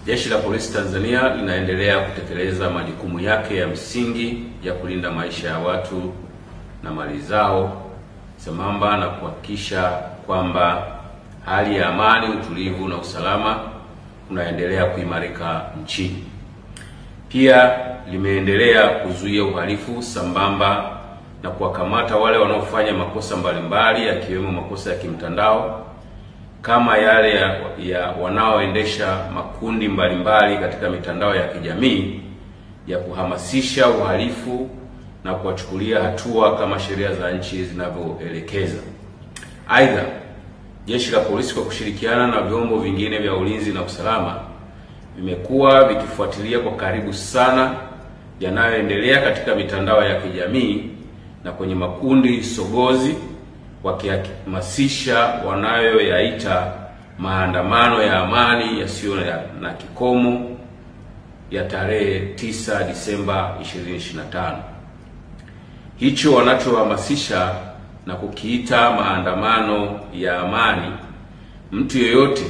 Jeshi la Polisi Tanzania linaendelea kutekeleza majukumu yake ya msingi ya kulinda maisha ya watu na mali zao, sambamba na kuhakikisha kwamba hali ya amani, utulivu na usalama unaendelea kuimarika nchini. Pia limeendelea kuzuia uhalifu sambamba na kuwakamata wale wanaofanya makosa mbalimbali yakiwemo makosa ya kimtandao kama yale ya wanaoendesha makundi mbalimbali katika mitandao ya kijamii ya kuhamasisha uhalifu na kuwachukulia hatua kama sheria za nchi zinavyoelekeza. Aidha, Jeshi la Polisi kwa kushirikiana na vyombo vingine vya ulinzi na usalama vimekuwa vikifuatilia kwa karibu sana yanayoendelea katika mitandao ya kijamii na kwenye makundi sogozi, wakihamasisha wanayoyaita maandamano ya amani yasiyo na kikomo ya tarehe 9 Disemba 2025. Hicho wanachohamasisha na kukiita maandamano ya amani, mtu yeyote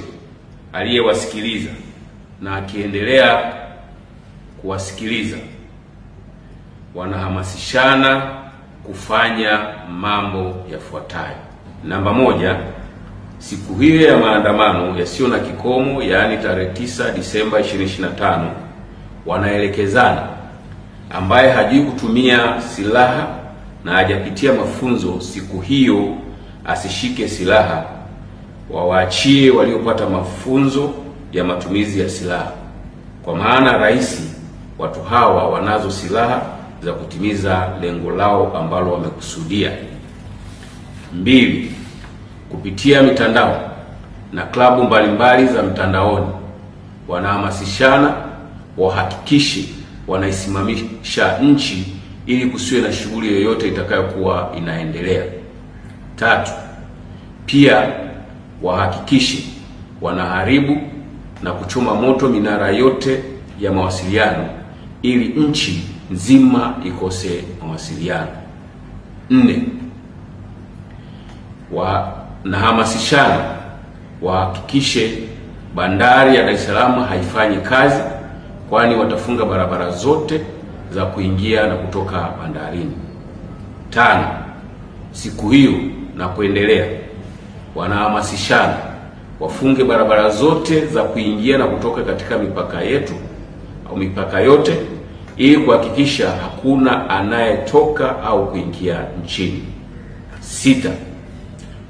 aliyewasikiliza na akiendelea kuwasikiliza wanahamasishana kufanya mambo yafuatayo. Namba moja, siku hiyo ya maandamano yasiyo na kikomo, yaani tarehe 9 Disemba 2025, wanaelekezana ambaye hajui kutumia silaha na hajapitia mafunzo siku hiyo asishike silaha, wawaachie waliopata mafunzo ya matumizi ya silaha, kwa maana rahisi watu hawa wanazo silaha za kutimiza lengo lao ambalo wamekusudia. 2. Kupitia mitandao na klabu mbalimbali za mtandaoni wanahamasishana wahakikishe wanaisimamisha nchi ili kusiwe na shughuli yoyote itakayokuwa inaendelea. 3. Pia wahakikishe wanaharibu na kuchoma moto minara yote ya mawasiliano ili nchi nzima ikose mawasiliano. 4. Wanahamasishana wahakikishe bandari ya Dar es Salaam haifanyi kazi, kwani watafunga barabara zote za kuingia na kutoka bandarini. 5. Siku hiyo na kuendelea wanahamasishana wafunge barabara zote za kuingia na kutoka katika mipaka yetu au mipaka yote ili kuhakikisha hakuna anayetoka au kuingia nchini. 6.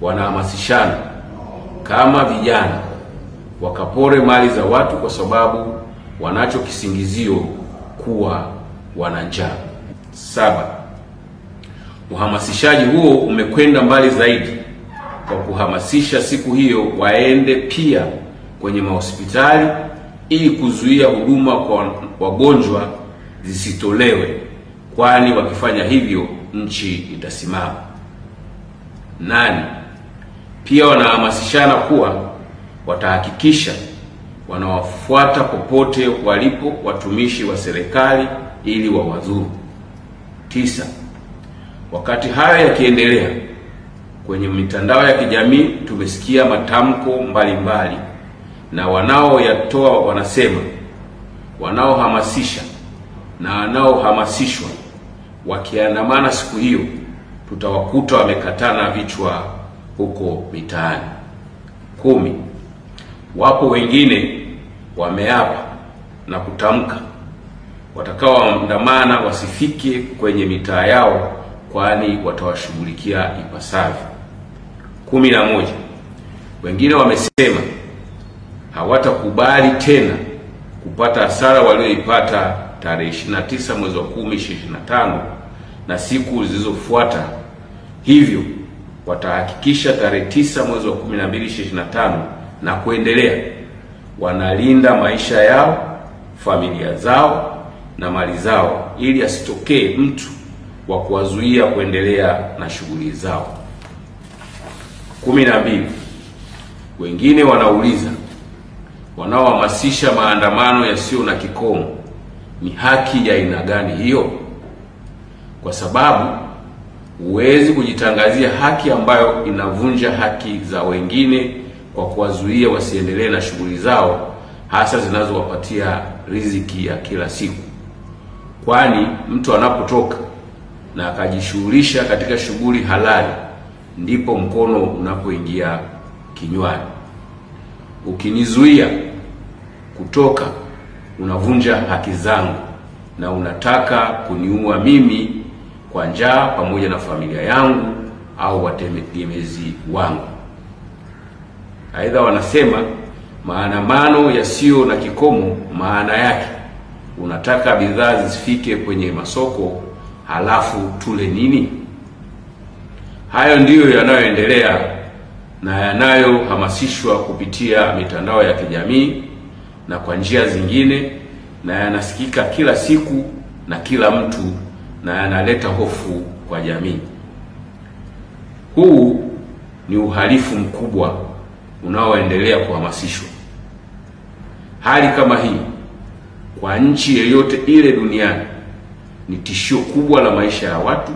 Wanahamasishana kama vijana wakapore mali za watu kwa sababu wanacho kisingizio kuwa wana njaa. 7. Uhamasishaji huo umekwenda mbali zaidi kwa kuhamasisha siku hiyo waende pia kwenye mahospitali ili kuzuia huduma kwa wagonjwa zisitolewe, kwani wakifanya hivyo nchi itasimama. 8. Pia wanahamasishana kuwa watahakikisha wanawafuata popote walipo watumishi wa serikali ili wawadhuru. 9. Wakati hayo yakiendelea, kwenye mitandao ya kijamii tumesikia matamko mbalimbali na wanaoyatoa wanasema wanaohamasisha na wanaohamasishwa wakiandamana siku hiyo tutawakuta wamekatana vichwa huko mitaani. 10. Wapo wengine wameapa na kutamka watakaoandamana wasifike kwenye mitaa yao, kwani watawashughulikia ipasavyo. 11. Wengine wamesema hawatakubali tena kupata hasara walioipata tarehe 29 mwezi wa 10 2025 na siku zilizofuata, hivyo watahakikisha tarehe 9 mwezi wa 12 2025 na kuendelea wanalinda maisha yao, familia zao na mali zao ili asitokee mtu wa kuwazuia kuendelea na shughuli zao. 12. Wengine wanauliza wanaohamasisha maandamano yasiyo na kikomo ni haki ya aina gani hiyo? Kwa sababu huwezi kujitangazia haki ambayo inavunja haki za wengine kwa kuwazuia wasiendelee na shughuli zao hasa zinazowapatia riziki ya kila siku, kwani mtu anapotoka na akajishughulisha katika shughuli halali ndipo mkono unapoingia kinywani. Ukinizuia kutoka, unavunja haki zangu na unataka kuniua mimi kwa njaa pamoja na familia yangu au wategemezi wangu. Aidha wanasema maandamano yasiyo na kikomo maana yake unataka bidhaa zisifike kwenye masoko, halafu tule nini? Hayo ndiyo yanayoendelea na yanayohamasishwa kupitia mitandao ya kijamii na kwa njia zingine, na yanasikika kila siku na kila mtu, na yanaleta hofu kwa jamii. Huu ni uhalifu mkubwa unaoendelea kuhamasishwa. Hali kama hii kwa nchi yoyote ile duniani ni tishio kubwa la maisha ya watu,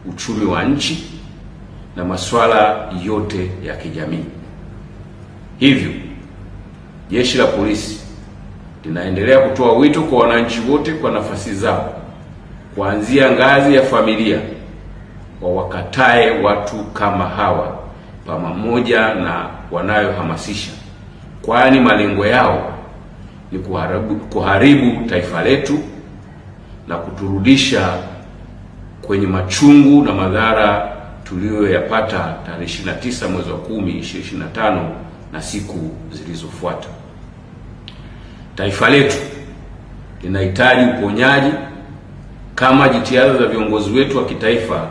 uchumi wa nchi na masuala yote ya kijamii. Hivyo Jeshi la Polisi linaendelea kutoa wito kwa wananchi wote kwa nafasi zao, kuanzia ngazi ya familia, wawakatae watu kama hawa pamoja na wanayohamasisha, kwani malengo yao ni kuharibu taifa letu na kuturudisha kwenye machungu na madhara tuliyoyapata tarehe 29 mwezi wa 10, 2025 na siku zilizofuata. Taifa letu linahitaji uponyaji kama jitihada za viongozi wetu wa kitaifa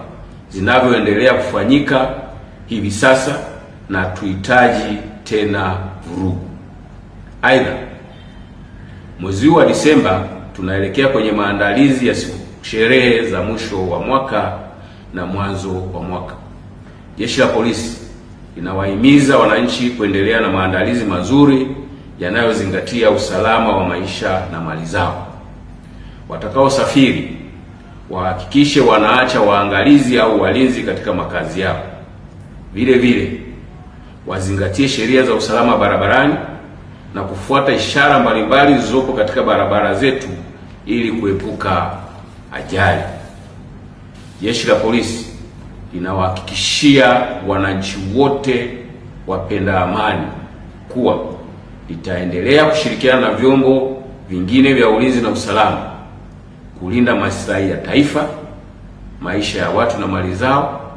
zinavyoendelea kufanyika hivi sasa, na tuhitaji tena vurugu. Aidha, mwezi wa Disemba tunaelekea kwenye maandalizi ya sherehe za mwisho wa mwaka na mwanzo wa mwaka. Jeshi la Polisi linawahimiza wananchi kuendelea na maandalizi mazuri yanayozingatia usalama wa maisha na mali zao. Watakaosafiri wahakikishe wanaacha waangalizi au walinzi katika makazi yao. Vile vile wazingatie sheria za usalama barabarani na kufuata ishara mbalimbali zilizopo katika barabara zetu ili kuepuka ajali. Jeshi la Polisi linawahakikishia wananchi wote wapenda amani kuwa litaendelea kushirikiana na vyombo vingine vya ulinzi na usalama kulinda maslahi ya taifa, maisha ya watu na mali zao,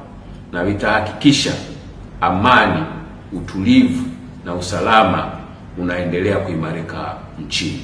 na litahakikisha amani, utulivu na usalama unaendelea kuimarika nchini.